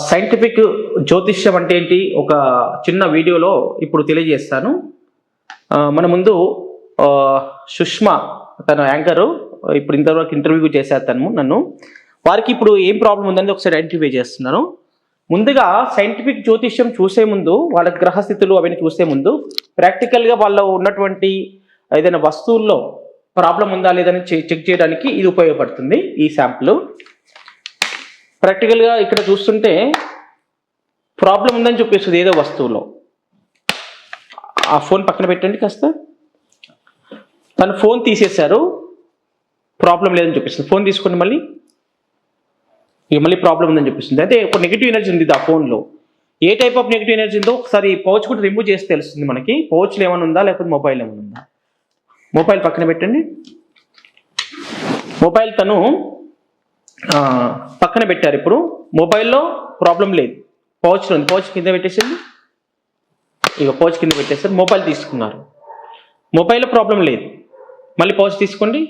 Scientific జ్యోతిష్యం అంటే ఏంటి ఒక చిన్న వీడియోలో ఇప్పుడు తెలియజేస్తాను. మన ముందు సుష్మా తన యాంకరు ఇప్పుడు ఇంతవరకు ఇంటర్వ్యూ చేశారు నన్ను. వారికి ఇప్పుడు ఏం ప్రాబ్లం ఉందని ఒకసారి ఐడెంటిఫై చేస్తున్నాను. ముందుగా సైంటిఫిక్ జ్యోతిష్యం చూసే ముందు వాళ్ళ గ్రహస్థితులు అవన్నీ చూసే ముందు ప్రాక్టికల్గా వాళ్ళు ఉన్నటువంటి ఏదైనా వస్తువుల్లో ప్రాబ్లం ఉందా లేదని చెక్ చేయడానికి ఇది ఉపయోగపడుతుంది. ఈ శాంపుల్ ప్రాక్టికల్గా ఇక్కడ చూస్తుంటే ప్రాబ్లం ఉందని చూపిస్తుంది ఏదో వస్తువులో. ఆ ఫోన్ పక్కన పెట్టండి కాస్త. తను ఫోన్ తీసేశారు, ప్రాబ్లం లేదని చూపిస్తుంది. ఫోన్ తీసుకోండి మళ్ళీ, ఇక మళ్ళీ ప్రాబ్లం ఉందని చూపిస్తుంది. అయితే ఒక నెగిటివ్ ఎనర్జీ ఉంది ఆ ఫోన్లో. ఏ టైప్ ఆఫ్ నెగిటివ్ ఎనర్జీ ఉందో ఒకసారి పౌచ్ కూడా రిమూవ్ చేసి తెలుస్తుంది మనకి. పౌచ్లో ఏమైనా ఉందా లేకపోతే మొబైల్ ఏమైనా ఉందా. మొబైల్ పక్కన పెట్టండి. మొబైల్ తను పక్కన పెట్టారు. ఇప్పుడు మొబైల్లో ప్రాబ్లం లేదు, పౌచ్లో ఉంది. పౌచ్ కింద పెట్టేసింది, ఇక పౌచ్ కింద పెట్టేసారు. మొబైల్ తీసుకున్నారు, మొబైల్లో ప్రాబ్లం లేదు. మళ్ళీ పౌచ్ తీసుకోండి,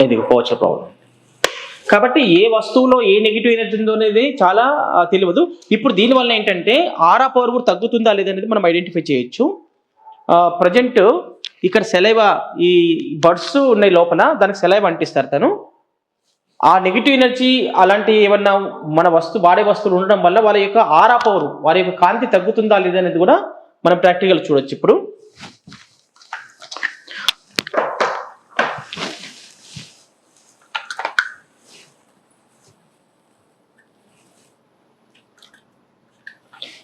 ఇది పౌచ్లో ప్రాబ్లం. కాబట్టి ఏ వస్తువులో ఏ నెగిటివ్ ఎనర్జీ ఉందో అనేది చాలా తెలియదు. ఇప్పుడు దీనివల్ల ఏంటంటే ఆరా పవర్ కూడా తగ్గుతుందా లేదనేది మనం ఐడెంటిఫై చేయొచ్చు. ప్రజెంట్ ఇక్కడ సెలైవా, ఈ బర్డ్స్ ఉన్నాయి లోపల, దానికి సెలైవా అంటిస్తారు తను. ఆ నెగిటివ్ ఎనర్జీ అలాంటి ఏమన్నా మన వాడే వస్తువులు ఉండడం వల్ల వాళ్ళ యొక్క ఆరా పవర్, వారి యొక్క కాంతి తగ్గుతుందా లేదనేది కూడా మనం ప్రాక్టికల్ చూడొచ్చు. ఇప్పుడు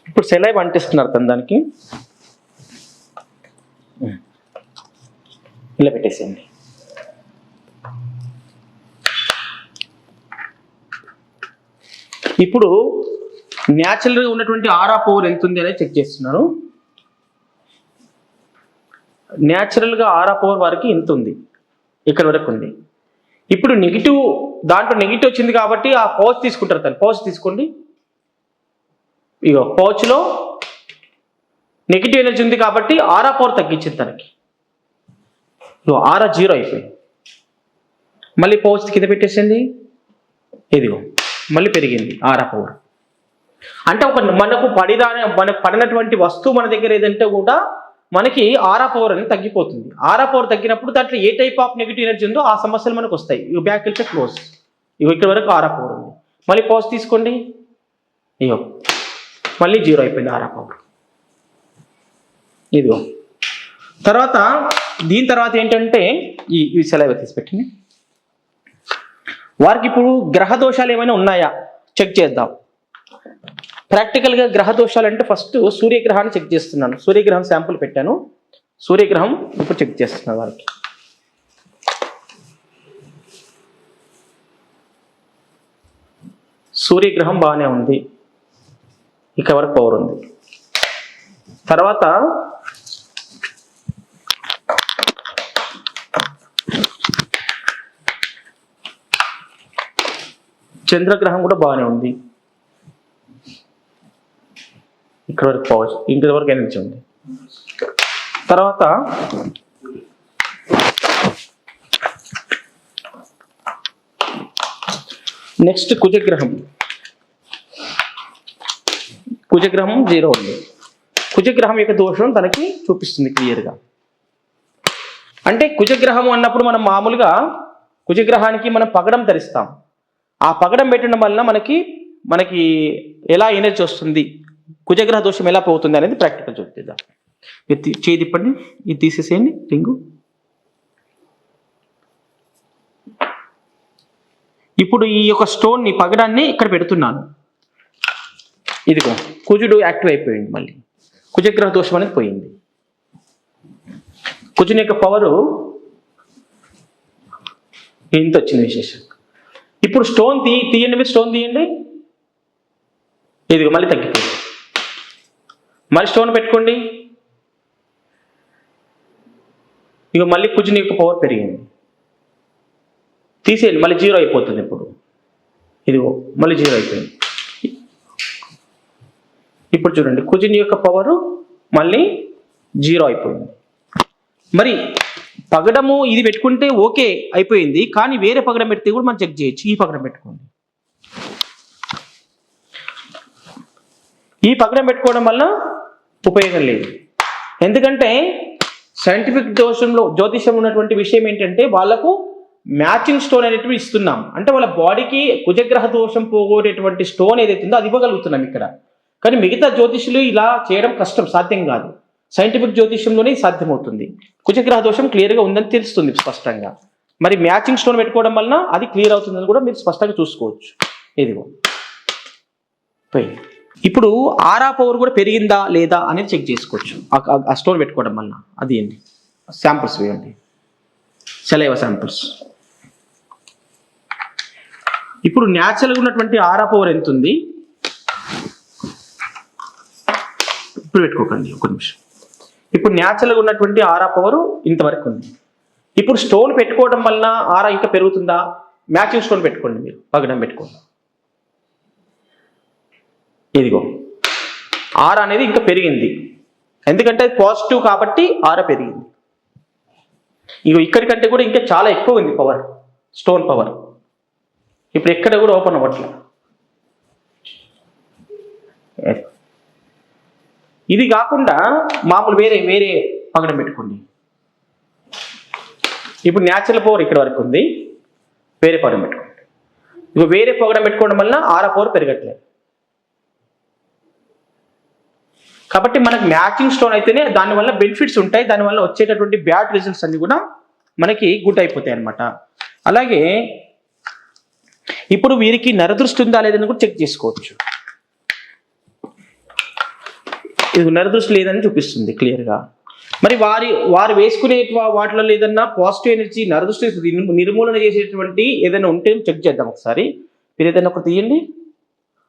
ఇప్పుడు సెలైవా అంటిస్తున్నారు తను దానికి. ఇలా పెట్టేసేయండి. ఇప్పుడు న్యాచురల్గా ఉన్నటువంటి ఆరా పవర్ ఎంత ఉంది అనేది చెక్ చేస్తున్నారు. న్యాచురల్గా ఆరా పవర్ వారికి ఎంత ఉంది, ఇక్కడ వరకు ఉంది. ఇప్పుడు నెగిటివ్, దాంట్లో నెగిటివ్ వచ్చింది కాబట్టి ఆ పౌచ్ తీసుకుంటారు. తను పౌచ్ తీసుకోండి. ఇగో పౌచ్లో నెగిటివ్ ఎనర్జీ ఉంది కాబట్టి ఆరా పవర్ తగ్గించింది తనకి. ఆరా 0 అయిపోయింది. మళ్ళీ పౌచ్ కింద పెట్టేసింది, ఇదిగో మళ్ళీ పెరిగింది ఆరా పవర్. అంటే మనకు పడినటువంటి వస్తువు మన దగ్గర ఏదంటే కూడా మనకి ఆరా పవర్ అనేది తగ్గిపోతుంది. ఆరా పవర్ తగ్గినప్పుడు దాంట్లో ఏ టైప్ ఆఫ్ నెగిటివ్ ఎనర్జీ ఉందో ఆ సమస్యలు మనకు వస్తాయి. ఇవి బ్యాక్ వెళ్తే క్లోజ్. ఇగో ఇక్కడ వరకు ఆరా పవర్ ఉంది. మళ్ళీ పౌచ్ తీసుకోండి, ఇగో మళ్ళీ 0 అయిపోయింది ఆరా పవర్. ఇదిగో తర్వాత దీని తర్వాత ఏంటంటే ఈ సెలవు తీసి పెట్టింది. వారికి ఇప్పుడు గ్రహ దోషాలు ఏమైనా ఉన్నాయా చెక్ చేద్దాం. ప్రాక్టికల్గా గ్రహ దోషాలు అంటే ఫస్ట్ సూర్యగ్రహాన్ని చెక్ చేస్తున్నాను. సూర్యగ్రహం శాంపుల్ పెట్టాను. సూర్యగ్రహం ఇప్పుడు చెక్ చేస్తున్నాను వారికి. సూర్యగ్రహం బాగానే ఉంది, ఇక వరకు పవర్ ఉంది. తర్వాత చంద్రగ్రహం కూడా బాగానే ఉంది, ఇక్కడ వరకు పవర్, ఇంటి వరకు ఎనర్జీ ఉంది. తర్వాత నెక్స్ట్ కుజగ్రహం. కుజగ్రహం 0 ఉంది. కుజగ్రహం యొక్క దోషం తనకి చూపిస్తుంది క్లియర్గా. అంటే కుజగ్రహం అన్నప్పుడు మనం మామూలుగా కుజగ్రహానికి మనం పగడం ధరిస్తాం. ఆ పగడం పెట్టడం వలన మనకి ఎలా ఎనర్జీ వస్తుంది, కుజగ్రహ దోషం ఎలా పోతుంది అనేది ప్రాక్టికల్ చూద్దాం. చేయి తిప్పండి, ఇది తీసేసేయండి రింగు. ఇప్పుడు ఈ యొక్క స్టోన్ని, పగడాన్ని ఇక్కడ పెడుతున్నాను. ఇదిగో కుజుడు యాక్టివ్ అయిపోయింది. మళ్ళీ కుజగ్రహ దోషం అనేది పోయింది. కుజుని యొక్క పవరు ఇంత వచ్చింది విశేషం. ఇప్పుడు స్టోన్ తీయండి, స్టోన్ తీయండి. ఇదిగో మళ్ళీ తగ్గిపోయింది. మళ్ళీ స్టోన్ పెట్టుకోండి. ఇక మళ్ళీ కుజుని యొక్క పవర్ పెరిగింది. తీసేయండి, మళ్ళీ 0 అయిపోతుంది. ఇప్పుడు ఇదిగో మళ్ళీ 0 అయిపోయింది. ఇప్పుడు చూడండి కుజుని యొక్క పవరు మళ్ళీ 0 అయిపోయింది. మరి పగడము ఇది పెట్టుకుంటే ఓకే అయిపోయింది, కానీ వేరే పగడం పెడితే కూడా మనం చెక్ చేయొచ్చు. ఈ పగడం పెట్టుకోండి. ఈ పక్కన పెట్టుకోవడం వల్ల ఉపయోగం లేదు. ఎందుకంటే సైంటిఫిక్ జ్యోతిషంలో ఉన్నటువంటి విషయం ఏంటంటే వాళ్ళకు మ్యాచింగ్ స్టోన్ అనేటివి ఇస్తున్నాం. అంటే వాళ్ళ బాడీకి కుజగ్రహ దోషం పోగొట్టేటువంటి స్టోన్ ఏదైతే ఉందో అది ఇవ్వగలుగుతున్నాం ఇక్కడ. కానీ మిగతా జ్యోతిషులు ఇలా చేయడం కష్టం, సాధ్యం కాదు. సైంటిఫిక్ జ్యోతిషంలోనే సాధ్యమవుతుంది. కుజగ్రహ దోషం క్లియర్గా ఉందని తెలుస్తుంది స్పష్టంగా. మరి మ్యాచింగ్ స్టోన్ పెట్టుకోవడం వలన అది క్లియర్ అవుతుందని కూడా మీరు స్పష్టంగా చూసుకోవచ్చు. ఇదిగో ఇప్పుడు ఆరా పవర్ కూడా పెరిగిందా లేదా అనేది చెక్ చేసుకోవచ్చు ఆ స్టోన్ పెట్టుకోవడం వలన. అది ఏంటి శాంపుల్స్ వేయండి, సెలైవ శాంపుల్స్. ఇప్పుడు న్యాచురల్గా ఉన్నటువంటి ఆరా పవర్ ఎంత ఉంది ఇప్పుడు పెట్టుకోకండి, ఒక నిమిషం. ఇప్పుడు న్యాచురల్గా ఉన్నటువంటి ఆరా పవర్ ఇంతవరకు ఉంది. ఇప్పుడు స్టోన్ పెట్టుకోవడం వలన ఆరా ఇంకా పెరుగుతుందా? మ్యాచింగ్ స్టోన్ పెట్టుకోండి, మీరు పగడం పెట్టుకోండి. ఇదిగో ఆరా అనేది ఇంకా పెరిగింది, ఎందుకంటే అది పాజిటివ్ కాబట్టి ఆరా పెరిగింది. ఇగో ఇక్కడికంటే కూడా ఇంకా చాలా ఎక్కువ ఉంది పవర్, స్టోన్ పవర్. ఇప్పుడు ఎక్కడ కూడా ఓపెన్ అవ్వట్లేదు. ఇది కాకుండా మామూలు వేరే వేరే పగడం పెట్టుకోండి. ఇప్పుడు న్యాచురల్ పవర్ ఇక్కడ వరకు ఉంది, వేరే పగడం పెట్టుకోండి. ఇక వేరే పగడం పెట్టుకోవడం వల్ల ఆరా పవర్ పెరగట్లేదు. కాబట్టి మనకు మ్యాచింగ్ స్టోన్ అయితేనే దానివల్ల బెనిఫిట్స్ ఉంటాయి, దానివల్ల వచ్చేటటువంటి బ్యాడ్ రిజల్ట్స్ అన్ని కూడా మనకి గుడ్ అయిపోతాయి అన్నమాట. అలాగే ఇప్పుడు వీరికి నరదృష్టి ఉందా లేదని కూడా చెక్ చేసుకోవచ్చు. ఇది నరదృష్టి లేదని చూపిస్తుంది క్లియర్గా. మరి వారు వేసుకునే వాటిలో ఏదన్నా పాజిటివ్ ఎనర్జీ నరదృష్టి నిర్మూలన చేసేటువంటి ఏదైనా ఉంటే చెక్ చేద్దాం ఒకసారి. మీరు ఏదైనా ఒకటి తీయండి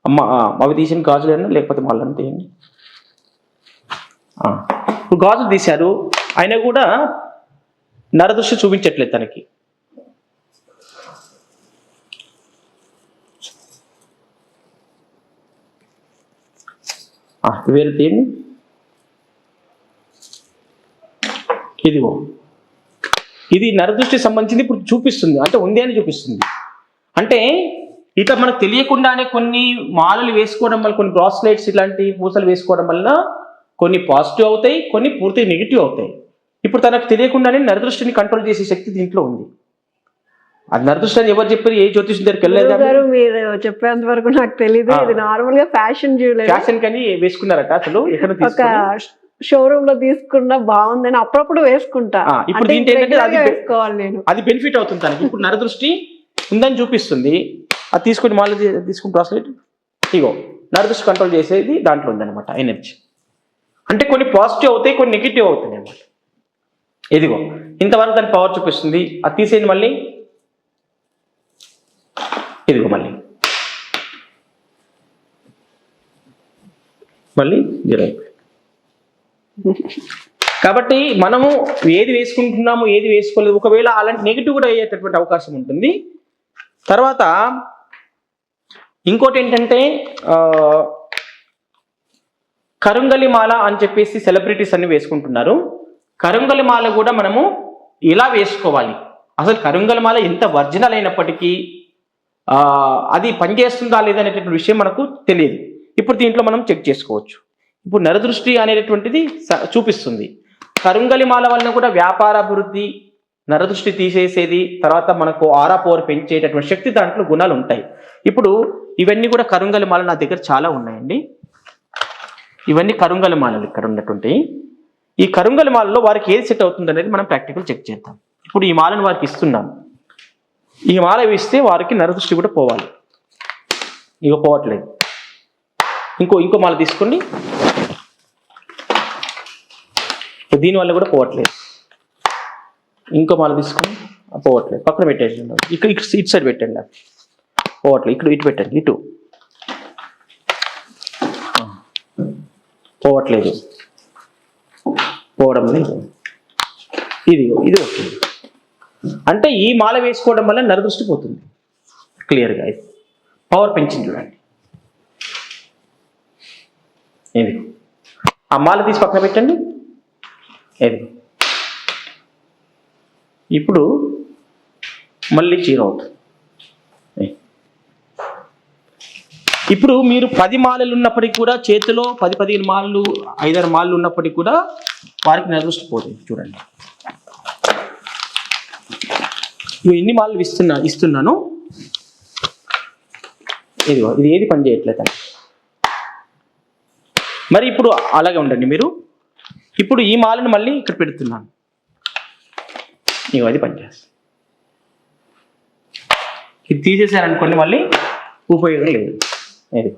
అమ్మ, అవి తీసిన గాజులు అయినా లేకపోతే మళ్ళీ తీయండి. ఇప్పుడు గాజులు తీశారు, అయినా కూడా నరదృష్టి చూపించట్లేదు తనకి. వేరే తీయండి. ఇదిగో ఇది నరదృష్టికి సంబంధించింది ఇప్పుడు చూపిస్తుంది, అంటే ఉంది అని చూపిస్తుంది. అంటే ఇక మనకు తెలియకుండానే కొన్ని మాలలు వేసుకోవడం వల్ల, కొన్ని బ్రాస్లెట్స్ ఇలాంటి పూసలు వేసుకోవడం వల్ల కొన్ని పాజిటివ్ అవుతాయి, కొన్ని పూర్తి నెగిటివ్ అవుతాయి. ఇప్పుడు తనకు తెలియకుండానే నరదృష్టిని కంట్రోల్ చేసే శక్తి దీంట్లో ఉంది. అది నరదృష్టి అని ఎవరు చెప్పారు? ఏ జ్యోతిషం దగ్గరికి వెళ్ళలేదు. మీరు చెప్పేంత వరకు నాకు తెలియదు. ఇది నార్మల్ గా ఫ్యాషన్ జ్యువెలరీ, ఫ్యాషన్ కని వేసుకున్నారట. అసలు ఎక్కడ ఒక షోరూమ్ లో తీసుకున్నా బాగుందని అప్పుడప్పుడు వేసుకుంటా. ఇప్పుడు దీంట్లో ఏంటంటే వేసుకోవాలి నేను, అది బెనిఫిట్ అవుతుంది తనకి. ఇప్పుడు నరదృష్టి ఉందని చూపిస్తుంది, అది తీసుకుని మాల తీసుకుని బ్రాస్లెట్ ఇగో నరదృష్టి కంట్రోల్ చేసేది దాంట్లో ఉందన్నమాట ఎనర్జీ. అంటే కొన్ని పాజిటివ్ అవుతాయి, కొన్ని నెగిటివ్ అవుతాయి అన్నమాట. ఇదిగో ఇంతవరకు దాని పవర్ చూపిస్తుంది. అది తీసేయండి మళ్ళీ. ఇదిగో మళ్ళీ జీరో అయిపోయింది. కాబట్టి మనము ఏది వేసుకుంటున్నాము ఏది వేసుకోలేదు, ఒకవేళ అలాంటి నెగిటివ్ కూడా అయ్యేటటువంటి అవకాశం ఉంటుంది. తర్వాత ఇంకోటి ఏంటంటే కరుంగలి మాల అని చెప్పేసి సెలబ్రిటీస్ అన్ని వేసుకుంటున్నారు. కరుంగలి మాల కూడా మనము ఇలా వేసుకోవాలి. అసలు కరుంగలి మాల ఎంత ఒరిజినల్ అయినప్పటికీ అది పనిచేస్తుందా లేదనేటటువంటి విషయం మనకు తెలియదు. ఇప్పుడు దీంట్లో మనం చెక్ చేసుకోవచ్చు. ఇప్పుడు నరదృష్టి అనేటటువంటిది చూపిస్తుంది. కరుంగలి మాల వలన కూడా వ్యాపార అభివృద్ధి, నరదృష్టి తీసేసేది, తర్వాత మనకు ఆరా పవర్ పెంచేటటువంటి శక్తి దాంట్లో గుణాలు ఉంటాయి. ఇప్పుడు ఇవన్నీ కూడా కరుంగలి మాల నా దగ్గర చాలా ఉన్నాయండి. ఇవన్నీ కరుంగలి మాలలు ఇక్కడ ఉన్నటువంటి. ఈ కరుంగలి మాలలో వారికి ఏది సెట్ అవుతుంది అనేది మనం ప్రాక్టికల్ చెక్ చేద్దాం. ఇప్పుడు ఈ మాలను వారికి ఇస్తున్నాం. ఈ మాల వేస్తే వారికి నరదృష్టి కూడా పోవాలి. ఇక పోవట్లేదు. ఇంకో మాల తీసుకోండి, దీనివల్ల కూడా పోవట్లేదు. ఇంకో మాల తీసుకొని పోవట్లేదు. పక్కన పెట్టేసి ఇక్కడ ఇటు సైడ్ పెట్టండి, పోవట్లేదు. ఇక్కడ ఇటు పెట్టండి, ఇటు పోవట్లేదు, పోవడం లేదు. ఇది ఓకే. అంటే ఈ మాల వేసుకోవడం వల్ల నరదృష్టి పోతుంది క్లియర్గా. పవర్ పెంచింది చూడండి. ఇది ఆ మాల తీసి పక్కన పెట్టండి. ఇది ఇప్పుడు మళ్ళీ జీరో అవుతుంది. ఇప్పుడు మీరు 10 మాలలు ఉన్నప్పటికీ కూడా చేతిలో 10-15 మాలలు 5-6 మాలలు ఉన్నప్పటికీ కూడా వారికి నడుస్తుపోతుంది. చూడండి నువ్వు ఎన్ని మాలలు ఇస్తున్నాను, ఇదిగో ఇది ఏది పని చేయట్లేదు. మరి ఇప్పుడు అలాగే ఉండండి మీరు. ఇప్పుడు ఈ మాలను మళ్ళీ ఇక్కడ పెడుతున్నాను, నీవు అది పనిచేస్తుంది. ఇది తీసేసారనుకోండి మళ్ళీ ఉపయోగం లేదు. ఇది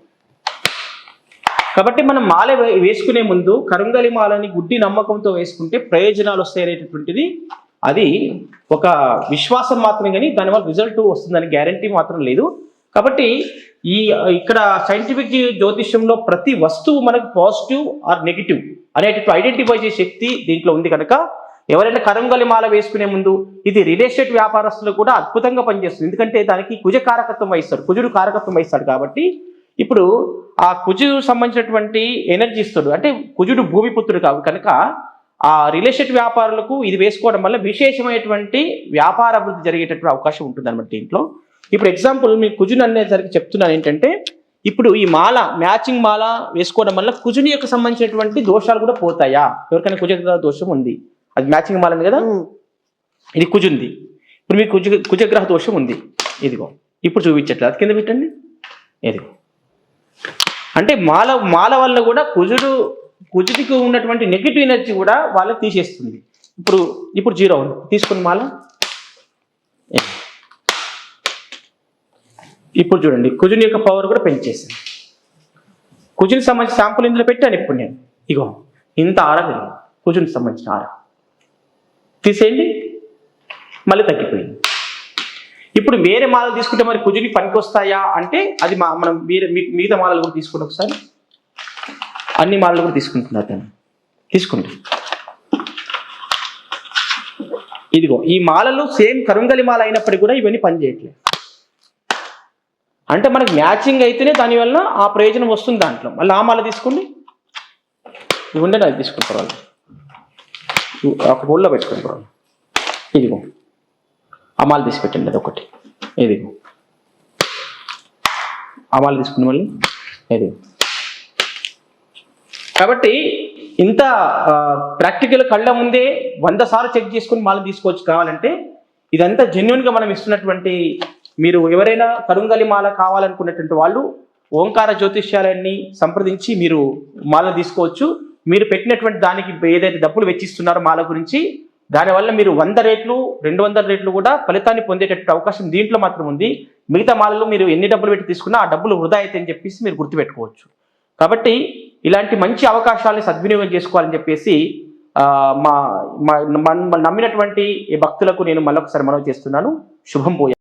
కాబట్టి మనం మాల వేసుకునే ముందు కరుంగలి మాలని గుడ్డి నమ్మకంతో వేసుకుంటే ప్రయోజనాలు వస్తాయనేటటువంటిది అది ఒక విశ్వాసం మాత్రమే, కానీ దానివల్ల రిజల్ట్ వస్తుందని గ్యారంటీ మాత్రం లేదు. కాబట్టి ఇక్కడ సైంటిఫిక్ జ్యోతిష్యంలో ప్రతి వస్తువు మనకు పాజిటివ్ ఆర్ నెగిటివ్ అనేటట్టు ఐడెంటిఫై చేసే శక్తి దీంట్లో ఉంది. కనుక ఎవరైనా కరుంగలి మాల వేసుకునే ముందు ఇది రియల్ ఎస్టేట్ వ్యాపారస్తులు కూడా అద్భుతంగా పనిచేస్తుంది. ఎందుకంటే దానికి కుజ కారకత్వం వహిస్తాడు, కుజుడు కారకత్వం వహిస్తాడు. కాబట్టి ఇప్పుడు ఆ కుజుడు సంబంధించినటువంటి ఎనర్జీ ఇస్తాడు, అంటే కుజుడు భూమిపుత్రుడు కాదు కనుక ఆ రియల్ ఎస్టేట్ వ్యాపారులకు ఇది వేసుకోవడం వల్ల విశేషమైనటువంటి వ్యాపార అభివృద్ధి జరిగేటటువంటి అవకాశం ఉంటుంది అన్నమాట దీంట్లో. ఇప్పుడు ఎగ్జాంపుల్ మీకు కుజుని అనేసరికి చెప్తున్నాను ఏంటంటే, ఇప్పుడు ఈ మాల మ్యాచింగ్ మాల వేసుకోవడం వల్ల కుజుని యొక్క సంబంధించినటువంటి దోషాలు కూడా పోతాయా? ఎవరికైనా కుజగ్రహ దోషం ఉంది, అది మ్యాచింగ్ మాల ఉంది కదా, ఇది కుజుంది. ఇప్పుడు మీకు కుజగ్రహ దోషం ఉంది, ఇదిగో ఇప్పుడు చూపించట్లేదు, అది కింద పెట్టండి. ఇదిగో అంటే మాల వల్ల కూడా కుజుడికి ఉన్నటువంటి నెగిటివ్ ఎనర్జీ కూడా వాళ్ళకి తీసేస్తుంది. ఇప్పుడు 0 ఉంది, తీసుకుని మాల. ఇప్పుడు చూడండి కుజుని యొక్క పవర్ కూడా పెంచేసింది. కుజునికి సంబంధించిన శాంపుల్ ఇందులో పెట్టాను ఇప్పుడు నేను. ఇగో ఇంత ఆరా జరిగింది, కుజునికి సంబంధించిన ఆరా తీసేయండి, మళ్ళీ తగ్గిపోయింది. ఇప్పుడు వేరే మాలలు తీసుకుంటే మరి కుజుని పనికి వస్తాయా అంటే అది మనం మిగతా మాలలు కూడా తీసుకుంటే ఒకసారి అన్ని మాలలు కూడా తీసుకుంటున్నారు తను తీసుకుంటే. ఇదిగో ఈ మాలలు సేమ్ కరుంగలి మాల అయినప్పటికీ కూడా ఇవన్నీ పనిచేయట్లేదు. అంటే మనకి మ్యాచింగ్ అయితేనే దానివల్ల ఆ ప్రయోజనం వస్తుంది దాంట్లో. మళ్ళీ ఆ మాల తీసుకోండి, ఇవి ఉండే అది తీసుకుంటారు వాళ్ళు, ఒక బోల్లో పెట్టుకుంటారు వాళ్ళు. ఇదిగో ఆ మాల తీసి పెట్టండి, అది ఒకటి. ఇదిగో ఆ మాల తీసుకుని మళ్ళీ ఇదిగో. కాబట్టి ఇంత ప్రాక్టికల్ కళ్ళ ముందే 100 సార్లు చెక్ చేసుకుని మాల తీసుకోవచ్చు. కావాలంటే ఇదంతా జెన్యున్గా మనం ఇస్తున్నటువంటి. మీరు ఎవరైనా కరుంగలి మాల కావాలనుకున్నటువంటి వాళ్ళు ఓంకార జ్యోతిష్యాలయాన్ని సంప్రదించి మీరు మాల తీసుకోవచ్చు. మీరు పెట్టినటువంటి దానికి ఏదైతే డబ్బులు వెచ్చిస్తున్నారో మాల గురించి, దానివల్ల మీరు 100 రెట్లు 200 రెట్లు కూడా ఫలితాన్ని పొందేటటువంటి అవకాశం దీంట్లో మాత్రం ఉంది. మిగతా మాలలో మీరు ఎన్ని డబ్బులు పెట్టి తీసుకున్నా ఆ డబ్బులు వృధా అయితే అని చెప్పేసి మీరు గుర్తుపెట్టుకోవచ్చు. కాబట్టి ఇలాంటి మంచి అవకాశాలని సద్వినియోగం చేసుకోవాలని చెప్పేసి నమ్మినటువంటి భక్తులకు నేను మళ్ళొకసారి మనవి చేస్తున్నాను. శుభం పోయా.